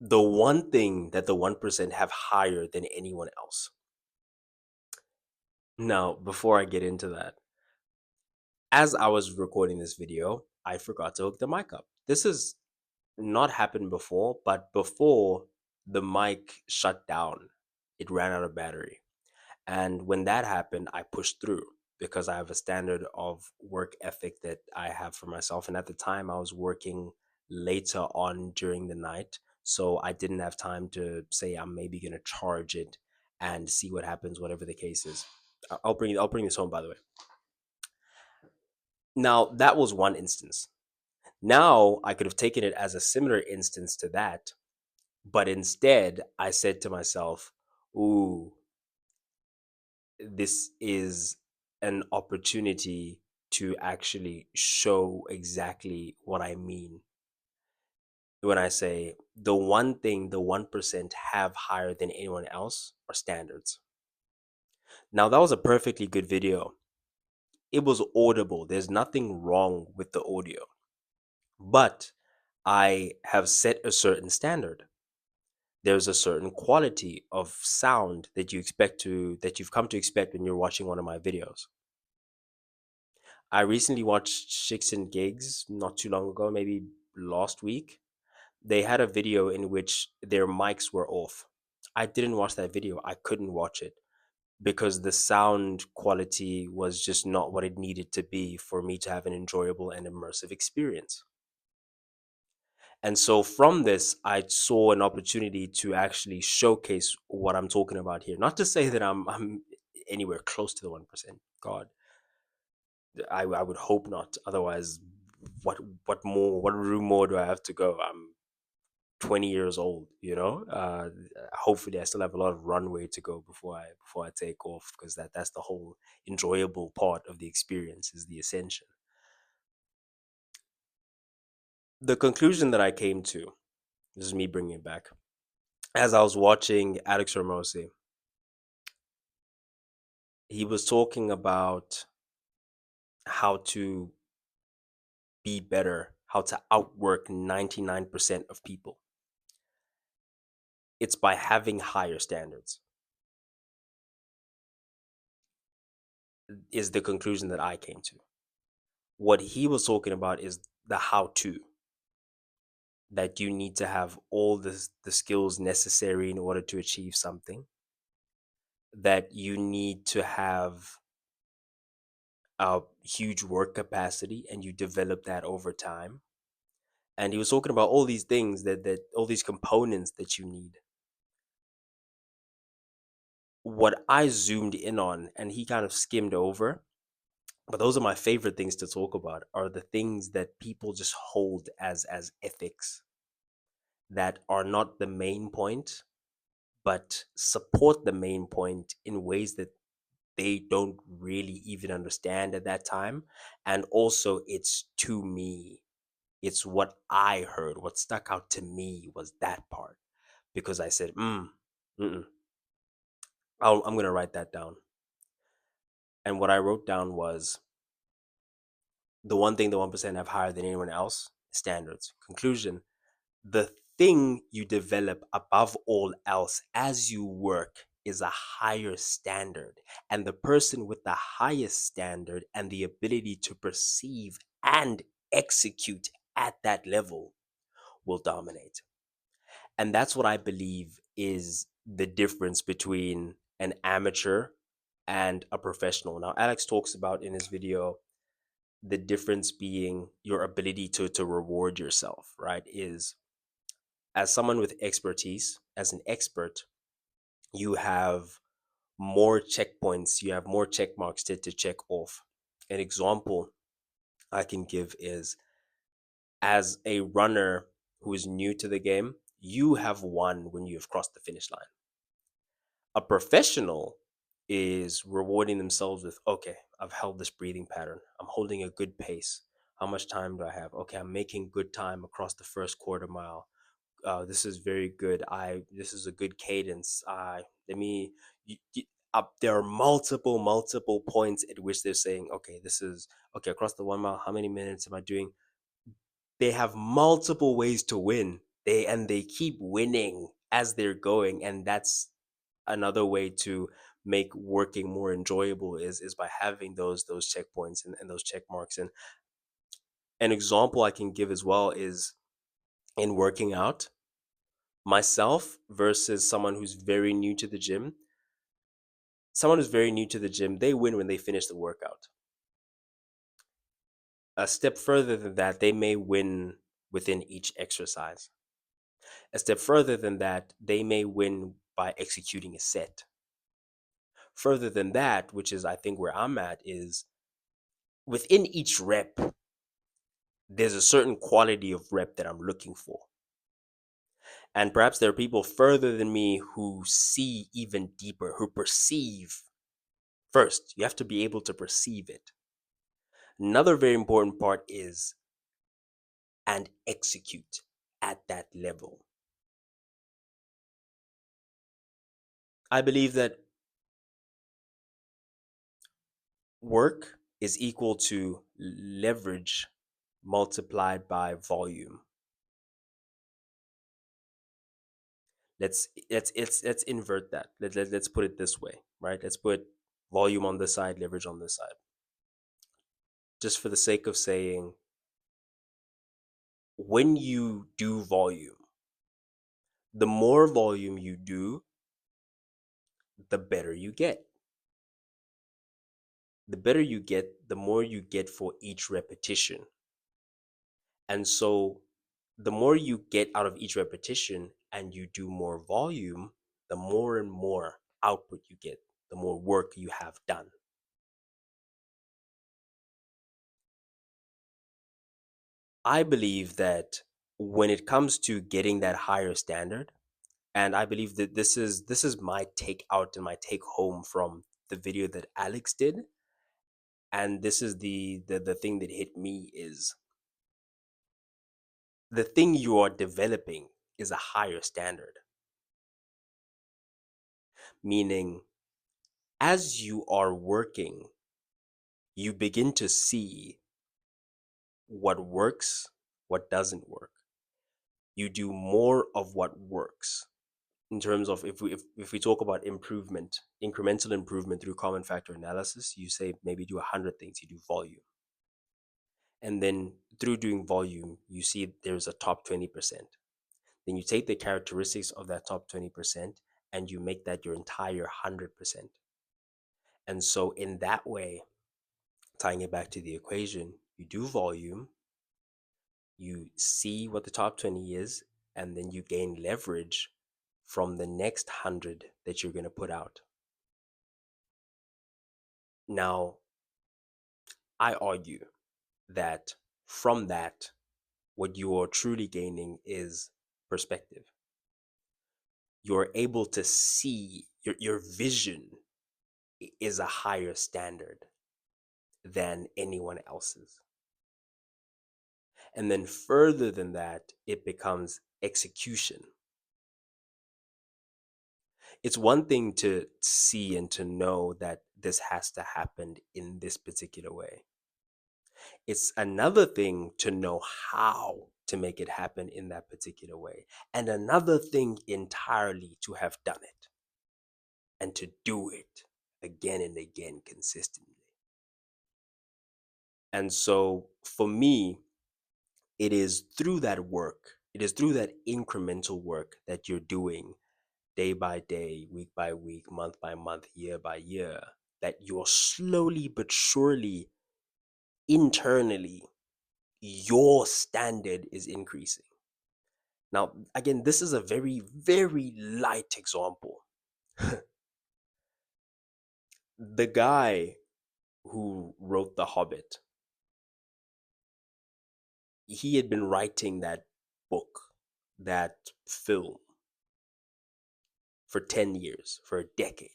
The one thing that the 1% have higher than anyone else. Now, before I get into that, as I was recording this video, I forgot to hook the mic up. This has not happened before, but before the mic shut down, it ran out of battery. And when that happened, I pushed through because I have a standard of work ethic that I have for myself. And at the time, I was working later on during the night. So I didn't have time to say I'm maybe going to charge it and see what happens, whatever the case is. I'll bring this home, by the way. Now, that was one instance. Now, I could have taken it as a similar instance to that, but instead, I said to myself, ooh, this is an opportunity to actually show exactly what I mean when I say the one thing the 1% have higher than anyone else are standards. Now, that was a perfectly good video. It was audible. There's nothing wrong with the audio, but I have set a certain standard. There's a certain quality of sound that you've come to expect when you're watching one of my videos. I recently watched Shicks and Gigs not too long ago, maybe last week. They had a video in which their mics were off. I didn't watch that video. I couldn't watch it because the sound quality was just not what it needed to be for me to have an enjoyable and immersive experience. And so from this, I saw an opportunity to actually showcase what I'm talking about here. Not to say that I'm anywhere close to the 1%. God, I would hope not. Otherwise, what room more do I have to go? I'm 20 years old, you know. Hopefully, I still have a lot of runway to go before I take off, because that's the whole enjoyable part of the experience, is the ascension. The conclusion that I came to, this is me bringing it back, as I was watching Alex Ramosi. He was talking about how to be better, how to outwork 99% of people. It's by having higher standards, is the conclusion that I came to. What he was talking about is the how to, that you need to have all the skills necessary in order to achieve something, that you need to have a huge work capacity and you develop that over time. And he was talking about all these things, that all these components that you need. What I zoomed in on and he kind of skimmed over, but those are my favorite things to talk about, are the things that people just hold as ethics, that are not the main point, but support the main point in ways that they don't really even understand at that time. And also, it's to me, it's what I heard. What stuck out to me was that part, because I said, mm-mm, I'm going to write that down. And what I wrote down was the one thing the 1% have higher than anyone else: standards. Conclusion: the thing you develop above all else as you work is a higher standard. And the person with the highest standard and the ability to perceive and execute at that level will dominate. And that's what I believe is the difference between an amateur and a professional. Now, Alex talks about in his video the difference being your ability to reward yourself, right? Is, as someone with expertise, as an expert, you have more checkpoints, you have more check marks to check off. An example I can give is, as a runner who is new to the game, you have won when you have crossed the finish line. A professional is rewarding themselves with, okay, I've held this breathing pattern. I'm holding a good pace. How much time do I have? Okay, I'm making good time across the first quarter mile. This is very good. This is a good cadence. Let me. There are multiple points at which they're saying, okay, this is okay across the 1 mile. How many minutes am I doing? They have multiple ways to win, They keep winning as they're going, and that's another way to make working more enjoyable is by having those checkpoints and those check marks. And an example I can give as well is in working out, myself versus someone who's very new to the gym. Someone who's very new to the gym, they win when they finish the workout. A step further than that, they may win within each exercise. A step further than that, they may win by executing a set. Further than that, which is I think where I'm at, is within each rep, there's a certain quality of rep that I'm looking for. And perhaps there are people further than me who see even deeper, who perceive. First, you have to be able to perceive it. Another very important part is and execute at that level. I believe that work is equal to leverage multiplied by volume. Let's invert that. Let's put it this way, right? Let's put volume on this side, leverage on this side. Just for the sake of saying, when you do volume, the more volume you do, the better you get. The better you get, the more you get for each repetition. And so the more you get out of each repetition and you do more volume, the more and more output you get, the more work you have done. I believe that when it comes to getting that higher standard, and I believe that this is my take out and my take home from the video that Alex did, and this is the thing that hit me is the thing you are developing is a higher standard, meaning as you are working, you begin to see what works, what doesn't work. You do more of what works. In terms of if we talk about improvement, incremental improvement through common factor analysis, you say maybe do 100 things, you do volume. And then through doing volume, you see there's a top 20%. Then you take the characteristics of that top 20% and you make that your entire 100%. And so in that way, tying it back to the equation, you do volume, you see what the top 20 is, and then you gain leverage from the next 100 that you're going to put out. Now, I argue that from that, what you are truly gaining is perspective. You're able to see your vision is a higher standard than anyone else's. And then further than that, it becomes execution. It's one thing to see and to know that this has to happen in this particular way. It's another thing to know how to make it happen in that particular way. And another thing entirely to have done it and to do it again and again consistently. And so for me, it is through that work, it is through that incremental work that you're doing day by day, week by week, month by month, year by year, that you're slowly but surely internally, your standard is increasing. Now, again, this is a very, very light example. The guy who wrote The Hobbit, he had been writing that book, that film, for 10 years, for a decade.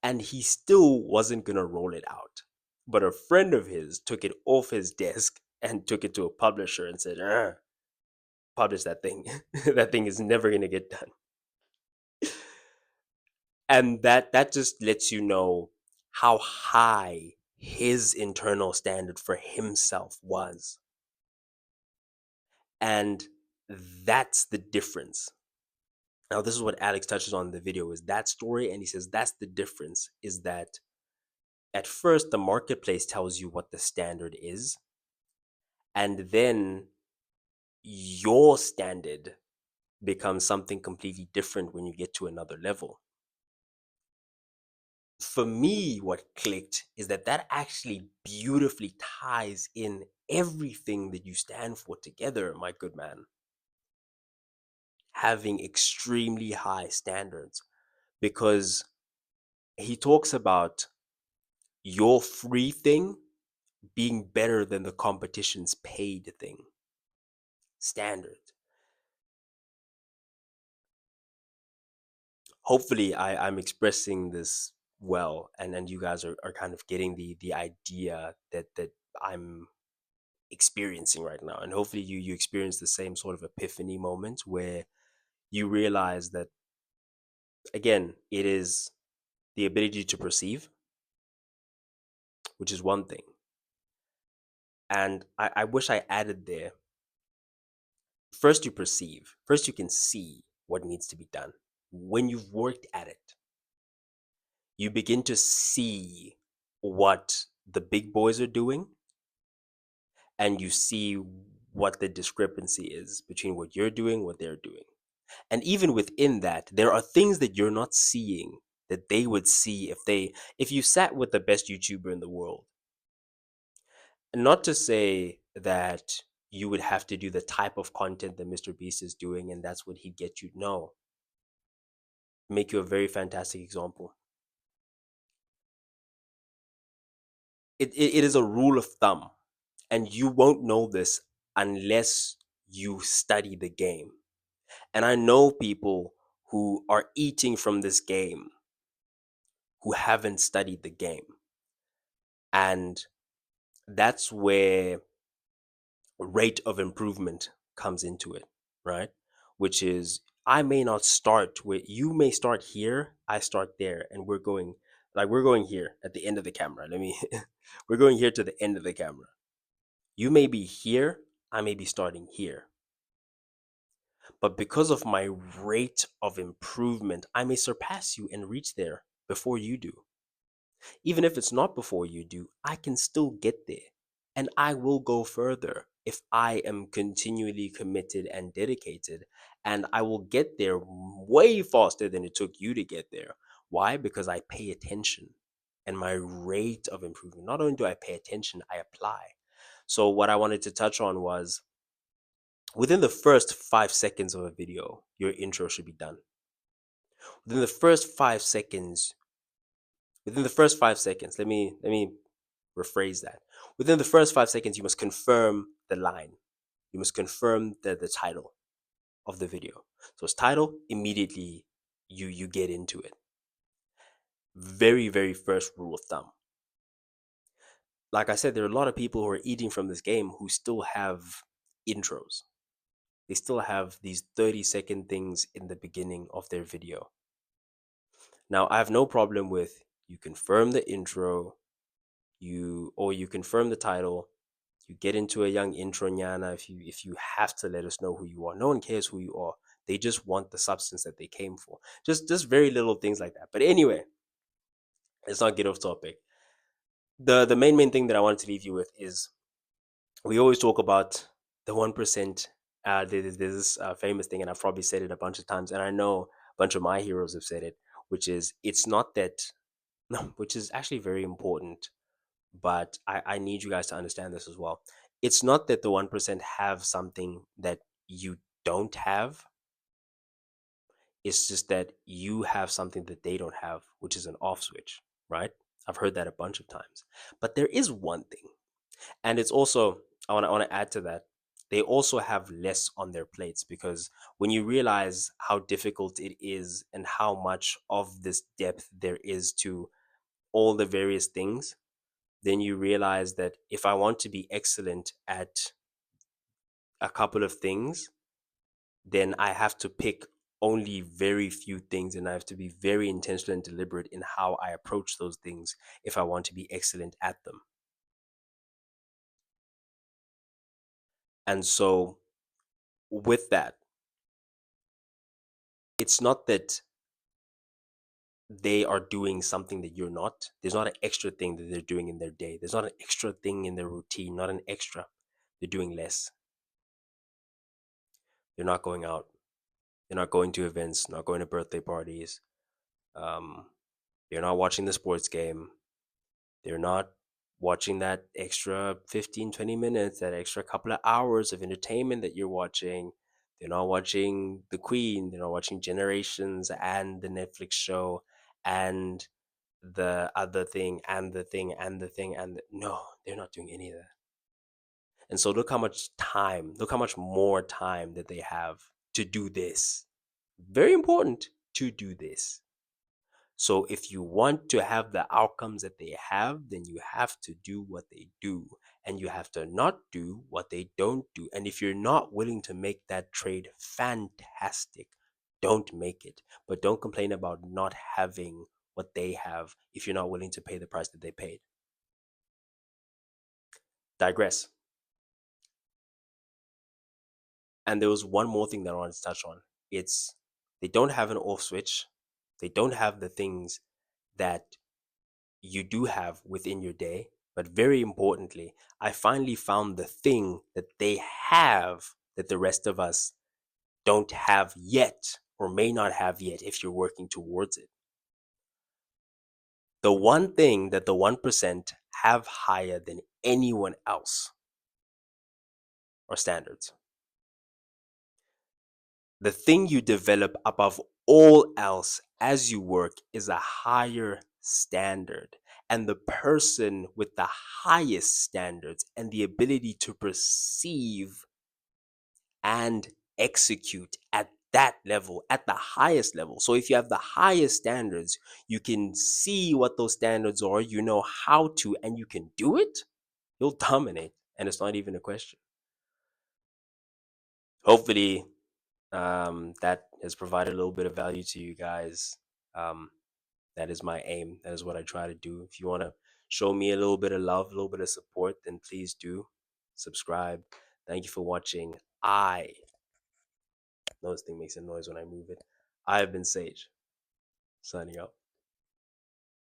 And he still wasn't going to roll it out. But a friend of his took it off his desk and took it to a publisher and said, publish that thing. That thing is never going to get done. And that just lets you know how high his internal standard for himself was. And That's the difference. Now, this is what Alex touches on in the video, is that story. And he says that's the difference, is that at first the marketplace tells you what the standard is, and then your standard becomes something completely different when you get to another level. For me, what clicked is that that actually beautifully ties in everything that you stand for together, my good man. Having extremely high standards, because he talks about your free thing being better than the competition's paid thing. Standard. Hopefully I'm expressing this well, and you guys are kind of getting the idea that I'm experiencing right now. And hopefully you experience the same sort of epiphany moment where you realize that, again, it is the ability to perceive, which is one thing. And I wish I added there, first you perceive, first you can see what needs to be done. When you've worked at it, you begin to see what the big boys are doing, and you see what the discrepancy is between what you're doing, what they're doing. And even within that, there are things that you're not seeing that they would see if you sat with the best YouTuber in the world. Not to say that you would have to do the type of content that Mr. Beast is doing and that's what he'd get you. No. Make you a very fantastic example. It is a rule of thumb, and you won't know this unless you study the game. And I know people who are eating from this game who haven't studied the game. And that's where rate of improvement comes into it, right? Which is, I may not start with, you may start here, I start there, and we're going here at the end of the camera. We're going here to the end of the camera. You may be here, I may be starting here. But because of my rate of improvement, I may surpass you and reach there before you do. Even if it's not before you do, I can still get there. And I will go further if I am continually committed and dedicated. And I will get there way faster than it took you to get there. Why? Because I pay attention. And my rate of improvement, not only do I pay attention, I apply. So, what I wanted to touch on was, within the first 5 seconds of a video, your intro should be done. Within the first 5 seconds, let me rephrase that. Within the first 5 seconds, you must confirm the line. You must confirm the title of the video. So it's title, immediately you get into it. Very, very first rule of thumb. Like I said, there are a lot of people who are eating from this game who still have intros. They still have these 30-second things in the beginning of their video. Now, I have no problem with, you confirm the intro, you confirm the title, you get into a young intro nyana if you have to let us know who you are. No one cares who you are. They just want the substance that they came for. Just very little things like that. But anyway, let's not get off topic. The main thing that I wanted to leave you with is, we always talk about the 1%. There's this famous thing, and I've probably said it a bunch of times, and I know a bunch of my heroes have said it, which is, it's not that, which is actually very important, but I need you guys to understand this as well. It's not that the 1% have something that you don't have. It's just that you have something that they don't have, which is an off switch, right? I've heard that a bunch of times. But there is one thing, and it's also, I want to add to that. They also have less on their plates, because when you realize how difficult it is and how much of this depth there is to all the various things, then you realize that if I want to be excellent at a couple of things, then I have to pick only very few things, and I have to be very intentional and deliberate in how I approach those things if I want to be excellent at them. And so with that, it's not that they are doing something that you're not. There's not an extra thing that they're doing in their day. There's not an extra thing in their routine, not an extra. They're doing less. They're not going out. They're not going to events, not going to birthday parties. Um, they're not watching the sports game. They're not watching that extra 15, 20 minutes, that extra couple of hours of entertainment that you're watching. They're not watching The Queen. They're not watching Generations and the Netflix show and the other thing and the thing and the thing no, they're not doing any of that. And so look how much more time that they have to do this. Very important to do this. So if you want to have the outcomes that they have, then you have to do what they do and you have to not do what they don't do. And if you're not willing to make that trade, fantastic. Don't make it. But don't complain about not having what they have if you're not willing to pay the price that they paid. Digress. And there was one more thing that I wanted to touch on. It's they don't have an off switch. They don't have the things that you do have within your day. But very importantly, I finally found the thing that they have that the rest of us don't have yet or may not have yet if you're working towards it. The one thing that the 1% have higher than anyone else are standards. The thing you develop above all else as you work is a higher standard. And the person with the highest standards and the ability to perceive and execute at that level, at the highest level. So if you have the highest standards, you can see what those standards are, you know how to, and you can do it, you'll dominate. And it's not even a question. Hopefully, that has provided a little bit of value to you guys. Um, that is my aim. That is what I try to do. If you want to show me a little bit of love, a little bit of support, then please do subscribe. Thank you for watching. I know this thing makes a noise when I move it. I have been Sage, signing out.